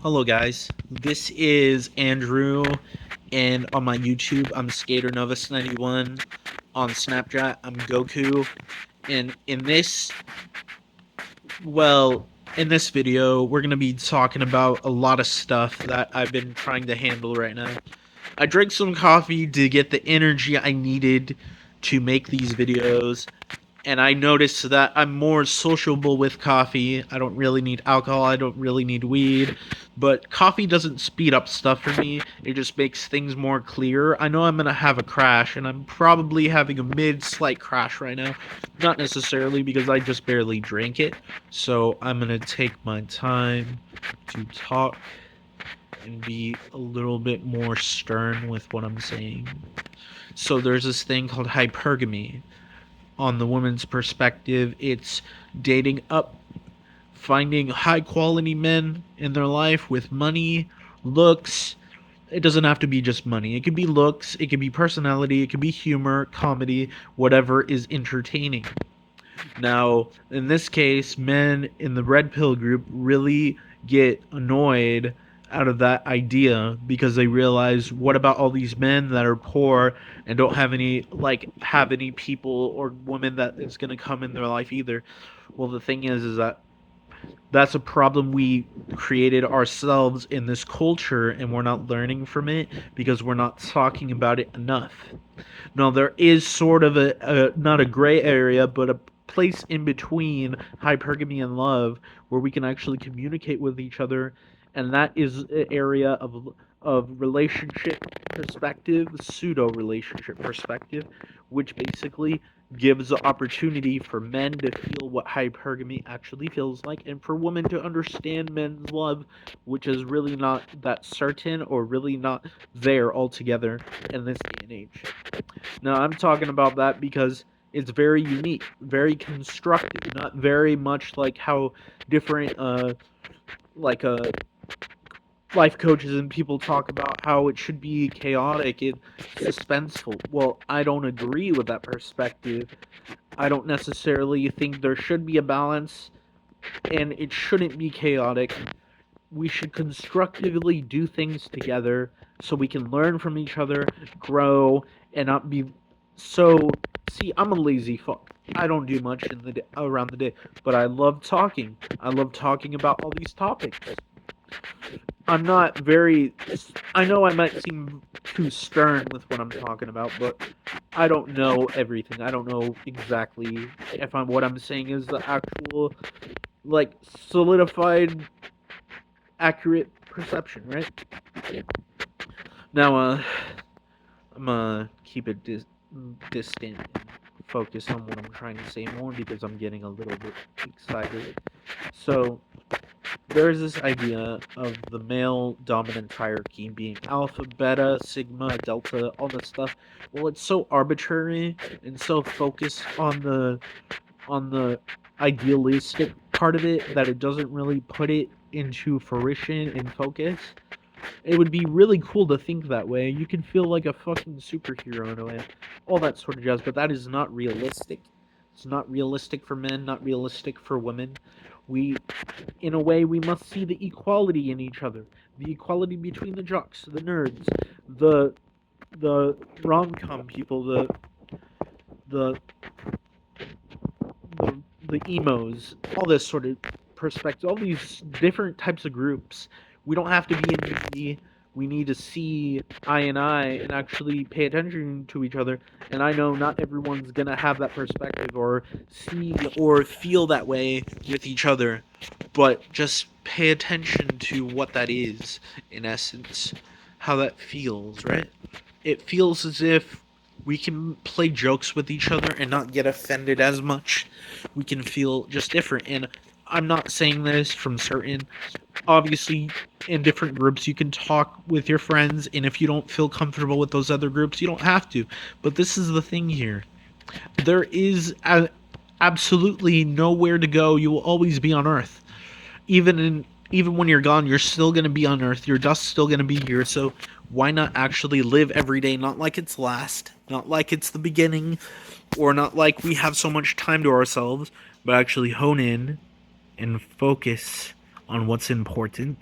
Hello, guys. This is Andrew, and on my YouTube, I'm Skater Novus 91. On Snapchat, I'm Goku. And well, in this video, we're gonna be talking about a lot of stuff that I've been trying to handle right now. I drank some coffee to get the energy I needed to make these videos, and I noticed that I'm more sociable with coffee. I don't really need alcohol, I don't really need weed, but coffee doesn't speed up stuff for me. It just makes things more clear. I know I'm gonna have a crash, and I'm probably having a slight crash right now. Not necessarily because I just barely drank it, so I'm gonna take my time to talk and be a little bit more stern with what I'm saying. So there's this thing called hypergamy. On the woman's perspective, it's dating up, finding high quality men in their life with money, looks. It doesn't have to be just money. It could be looks, it could be personality, it could be humor, comedy, whatever is entertaining. Now, in this case, men in the red pill group really get annoyed out of that idea because they realize, what about all these men that are poor and don't have any people or women that is going to come in their life either? Well, the thing is that that's a problem we created ourselves in this culture, and we're not learning from it because we're not talking about it enough. Now, there is sort of not a gray area, but a place in between hypergamy and love where we can actually communicate with each other, and that is an area of relationship perspective, pseudo relationship perspective, which basically gives the opportunity for men to feel what hypergamy actually feels like, and for women to understand men's love, which is really not that certain or really not there altogether in this day and age. Now, I'm talking about that because it's very unique, very constructive, not very much like how different, like life coaches and people talk about how it should be chaotic and suspenseful. Well, I don't agree with that perspective. I don't necessarily think there should be a balance, and it shouldn't be chaotic. We should constructively do things together so we can learn from each other, grow, and not be so. See, I'm a lazy fuck. I don't do much around the day, but I love talking. I love talking about all these topics. I'm not very. I know I might seem too stern with what I'm talking about, but I don't know everything. I don't know exactly if what I'm saying is the actual, like, solidified, accurate perception, right? Now, I'm gonna keep it distant and focus on what I'm trying to say more because I'm getting a little bit excited. So, there's this idea of the male dominant hierarchy being alpha, beta, sigma, delta, all that stuff. Well, it's so arbitrary and so focused on the idealistic part of it that it doesn't really put it into fruition and focus. It would be really cool to think that way. You can feel like a fucking superhero in a way. All that sort of jazz, but that is not realistic. It's not realistic for men, not realistic for women. We, in a way, we must see the equality in each other. The equality between the jocks, the nerds, the the rom-com people, the the emos, all this sort of perspective, all these different types of groups. We don't have to be in unity. We need to see eye and eye and actually pay attention to each other. And I know not everyone's gonna have that perspective or see or feel that way with each other, but just pay attention to what that is in essence, how that feels, right? It feels as if we can play jokes with each other and not get offended as much. We can feel just different. And I'm not saying this from certain. Obviously, in different groups, you can talk with your friends, and if you don't feel comfortable with those other groups, you don't have to. But this is the thing here. There is absolutely nowhere to go. You will always be on Earth. Even when you're gone, you're still gonna be on Earth. Your dust's still gonna be here. So why not actually live every day not like it's last, not like it's the beginning, or not like we have so much time to ourselves, but actually hone in and focus on what's important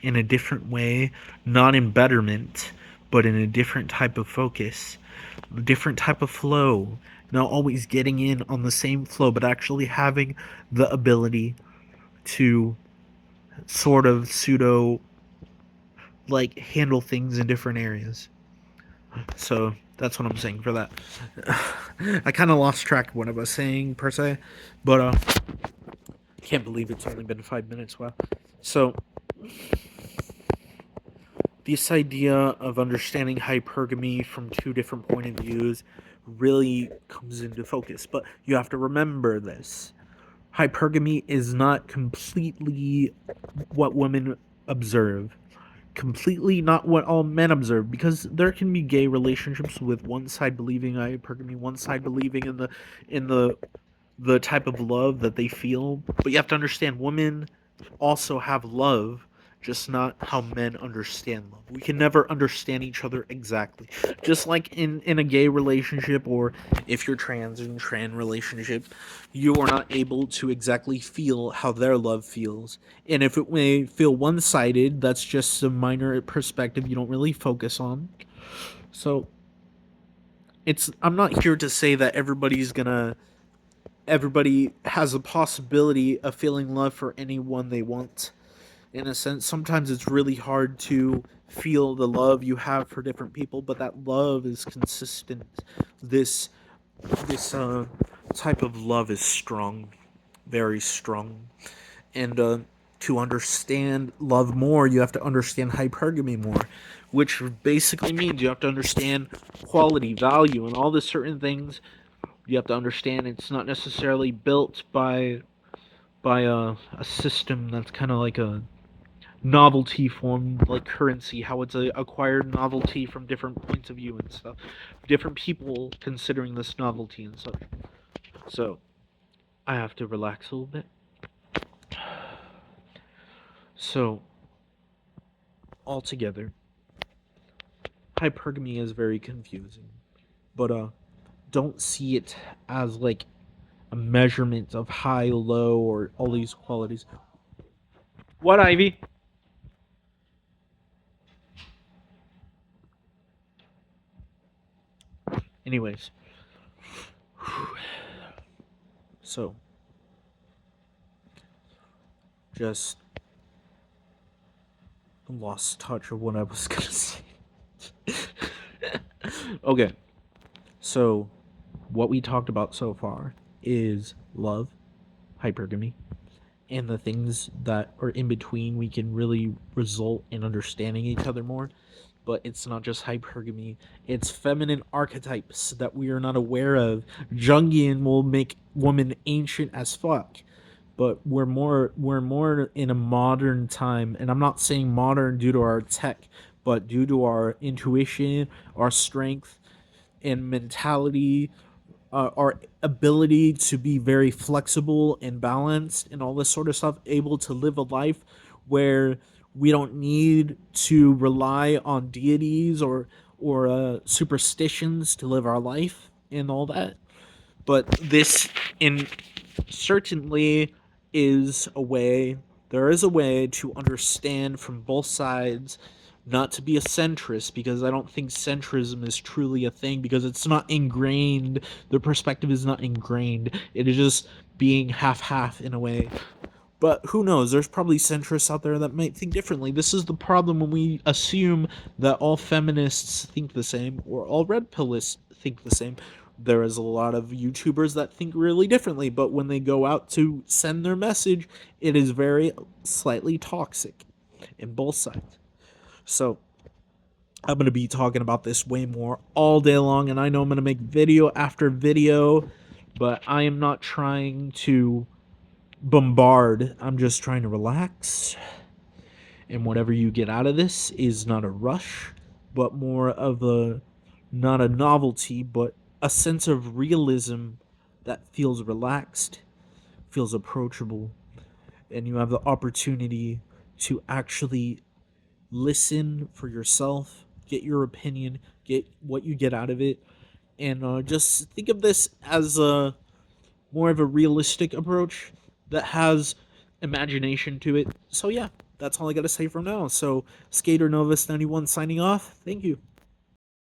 in a different way, not in betterment, but in a different type of focus, a different type of flow. Not always getting in on the same flow, but actually having the ability to sort of pseudo like handle things in different areas. So that's what I'm saying for that. I kind of lost track of what I was saying per se, but can't believe it's only been 5 minutes. Wow. So this idea of understanding hypergamy from two different point of views really comes into focus. But you have to remember this. Hypergamy is not completely what women observe. Completely not what all men observe, because there can be gay relationships with one side believing hypergamy, one side believing in the type of love that they feel. But you have to understand, women also have love, just not how men understand love. We can never understand each other exactly. Just like in a gay relationship, or if you're trans in a trans relationship, you are not able to exactly feel how their love feels. And if it may feel one-sided, that's just a minor perspective you don't really focus on. So it's I'm not here to say that everybody has a possibility of feeling love for anyone they want. In a sense, sometimes it's really hard to feel the love you have for different people, but that love is consistent. This this type of love is strong, very strong. And to understand love more, you have to understand hypergamy more, which basically means you have to understand quality, value, and all the certain things. You have to understand it's not necessarily built by a system that's kind of like a novelty form, like currency, how it's a acquired novelty from different points of view and stuff, different people considering this novelty and such. So I have to relax a little bit. So altogether, hypergamy is very confusing, but don't see it as like a measurement of high, low, or all these qualities. What, Ivy? Anyways, so just lost touch of what I was gonna say. Okay, so what we talked about so far is love, hypergamy, and the things that are in between we can really result in understanding each other more. But it's not just hypergamy, it's feminine archetypes that we are not aware of. Jungian will make woman ancient as fuck. But we're more in a modern time, and I'm not saying modern due to our tech, but due to our intuition, our strength and mentality, our ability to be very flexible and balanced and all this sort of stuff, able to live a life where we don't need to rely on deities or superstitions to live our life and all that. But this in certainly is a way there is a way to understand from both sides, not to be a centrist, because I don't think centrism is truly a thing, because it's not ingrained. The perspective is not ingrained, it is just being half-half in a way. But who knows? There's probably centrists out there that might think differently. This is the problem when we assume that all feminists think the same or all red pillists think the same. There is a lot of YouTubers that think really differently, but when they go out to send their message, it is very slightly toxic in both sides. So I'm going to be talking about this way more all day long, and I know I'm going to make video after video, but I am not trying to bombard. I'm just trying to relax. And whatever you get out of this is not a rush, but more of a, not a novelty, but a sense of realism that feels relaxed, feels approachable, and you have the opportunity to actually listen for yourself, get your opinion, get what you get out of it, and just think of this as a more of a realistic approach that has imagination to it. So yeah, that's all I got to say from now. So, Skater Novus 91 signing off. Thank you.